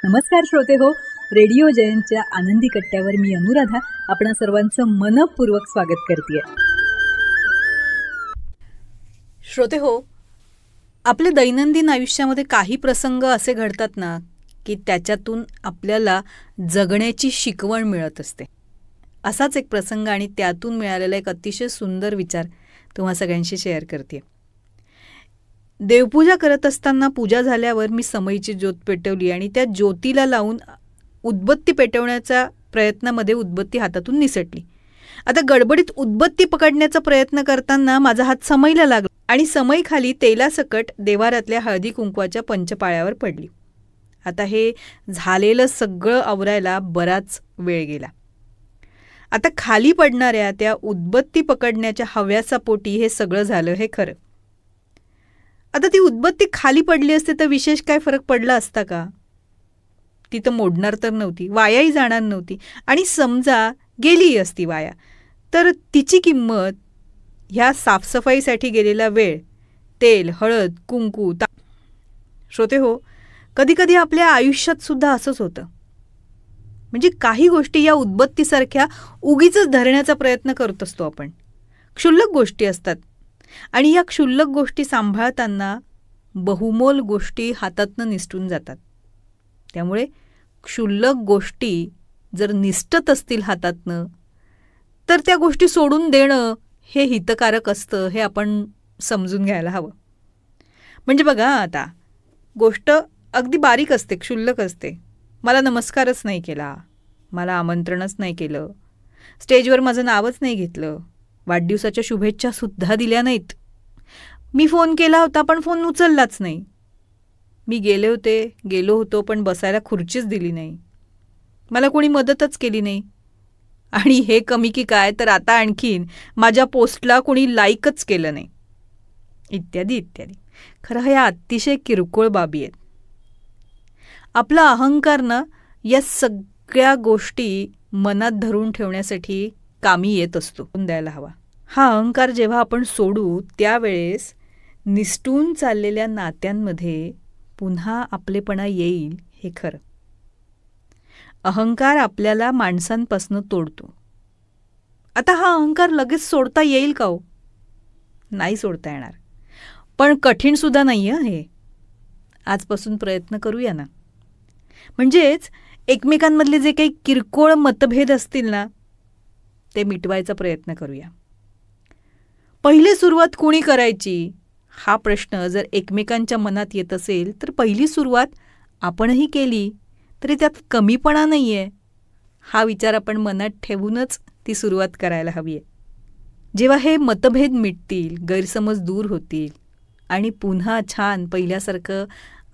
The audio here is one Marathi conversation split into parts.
नमस्कार श्रोते हो, रेडिओ जयंतच्या आनंदी कट्ट्यावर मी अनुराधा आपणा सर्वांचं मनपूर्वक स्वागत करते. श्रोते हो, आपल्या दैनंदिन आयुष्यामध्ये काही प्रसंग असे घडतात ना की त्याच्यातून आपल्याला जगण्याची शिकवण मिळत असते. असाच एक प्रसंग आणि त्यातून मिळालेला एक अतिशय सुंदर विचार तुम्हा सगळ्यांशी शेअर करते. देवपूजा करत असताना पूजा झाल्यावर मी समईची ज्योत पेटवली आणि त्या ज्योतीला लावून उदबत्ती पेटवण्याच्या प्रयत्नामध्ये उदबत्ती हातातून निसटली. आता गडबडीत उदबत्ती पकडण्याचा प्रयत्न करताना माझा हात समईला लागला आणि समईखाली तेलासकट देवारातल्या हळदी कुंकवाच्या पंचपाळ्यावर पडली. आता हे झालेलं सगळं आवरायला बराच वेळ गेला. आता खाली पडणाऱ्या त्या उदबत्ती पकडण्याच्या हव्यासापोटी हे सगळं झालं हे खरं. आता ती उदबत्ती खाली पडली असते तर विशेष काय फरक पडला असता का? ती तर मोडणार तर नव्हती, वायाही जाणार नव्हती आणि समजा गेलीही असती वाया तर तिची किंमत ह्या साफसफाईसाठी गेलेला वेळ, तेल, हळद, कुंकू. श्रोते हो, कधीकधी आपल्या आयुष्यात सुद्धा असंच होतं. म्हणजे काही गोष्टी या उदबत्तीसारख्या उगीच धरण्याचा प्रयत्न करत असतो आपण. क्षुल्लक गोष्टी असतात आणि या क्षुल्लक गोष्टी सांभाळताना बहुमोल गोष्टी हातातनं निसटून जातात. त्यामुळे क्षुल्लक गोष्टी जर निसटत असतील हातातनं तर त्या गोष्टी सोडून देणं हे हितकारक असतं, हे आपण समजून घ्यायला हवं. म्हणजे बघा, आता गोष्ट अगदी बारीक असते, क्षुल्लक असते. मला नमस्कारच नाही केला, मला आमंत्रणच नाही केलं, स्टेजवर माझं नावच नाही घेतलं, वाढदिवसाच्या शुभेच्छासुद्धा दिल्या नाहीत, मी फोन केला होता पण फोन उचललाच नाही, मी गेलो होतो पण बसायला खुर्चीच दिली नाही, मला कोणी मदतच केली नाही, आणि हे कमी की काय तर आता आणखीन माझ्या पोस्टला कोणी लाईकच केलं नाही, इत्यादी इत्यादी. खरं ह्या अतिशय किरकोळ बाबी आहेत. आपला अहंकार ना या सगळ्या गोष्टी मनात धरून ठेवण्यासाठी कामी येत असतो, द्यायला हवा. हा अहंकार जेव्हा आपण सोडू त्यावेळेस निसटून चाललेल्या नात्यांमध्ये पुन्हा आपलेपणा येईल हे खरं. अहंकार आपल्याला माणसांपासून तोडतो. आता हा अहंकार लगेच सोडता येईल का हो? नाही सोडता येणार, पण कठीणसुद्धा नाही आहे हे. आजपासून प्रयत्न करूया ना. म्हणजेच एकमेकांमधले जे काही किरकोळ मतभेद असतील ना ते मिटवायचा प्रयत्न करूया. पहिली सुरुवात कुणी करायची हा प्रश्न जर एकमेकांच्या मनात येत असेल तर पहिली सुरुवात आपणही केली तरी त्यात कमीपणा नाही आहे, हा विचार आपण मनात ठेवूनच ती सुरुवात करायला हवी आहे. जेव्हा हे मतभेद मिटतील, गैरसमज दूर होतील आणि पुन्हा छान पहिल्यासारखं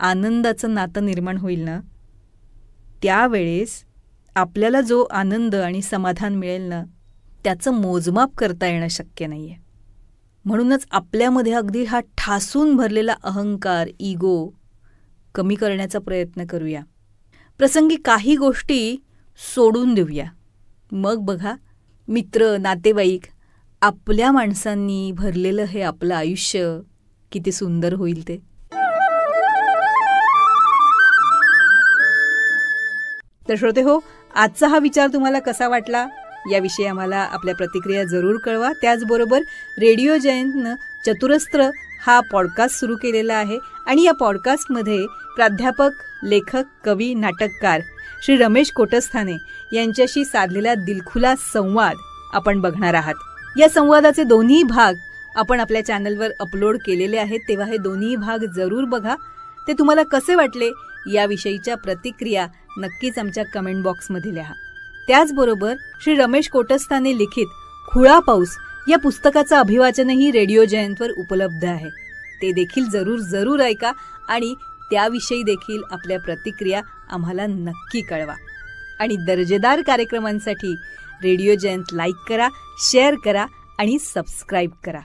आनंदाचं नातं निर्माण होईल ना, त्यावेळेस आपल्याला जो आनंद आणि समाधान मिळेल ना त्याचं मोजमाप करता येणं शक्य नाही आहे. म्हणूनच आपल्यामध्ये अगदी हा ठासून भरलेला अहंकार, इगो कमी करण्याचा प्रयत्न करूया. प्रसंगी काही गोष्टी सोडून देऊया. मग बघा, मित्र, नातेवाईक, आपल्या माणसांनी भरलेलं हे आपलं आयुष्य किती सुंदर होईल ते. तर श्रोते हो, आजचा हा विचार तुम्हाला कसा वाटला याविषयी आम्हाला आपल्या प्रतिक्रिया जरूर कळवा. त्याचबरोबर रेडिओ जयंतनं चतुरस्त्र हा पॉडकास्ट सुरू केलेला आहे आणि या पॉडकास्टमध्ये प्राध्यापक, लेखक, कवी, नाटककार श्री रमेश कोटस्थाने यांच्याशी साधलेला दिलखुलास संवाद आपण बघणार आहात. या संवादाचे दोन्ही भाग आपण आपल्या चॅनलवर अपलोड केलेले आहेत, तेव्हा हे दोन्ही भाग जरूर बघा. ते तुम्हाला कसे वाटले याविषयीच्या प्रतिक्रिया नक्कीच आमच्या कमेंट बॉक्समध्ये लिहा. त्याचबरोबर श्री रमेश कोटस्थाने लिखित खुळा पाऊस या पुस्तकाचं अभिवाचनही रेडिओ जयंतवर उपलब्ध आहे. ते देखील जरूर ऐका आणि त्याविषयी देखील आपल्या प्रतिक्रिया आम्हाला नक्की कळवा. आणि दर्जेदार कार्यक्रमांसाठी रेडिओ जयंत लाईक करा, शेअर करा आणि सबस्क्राईब करा.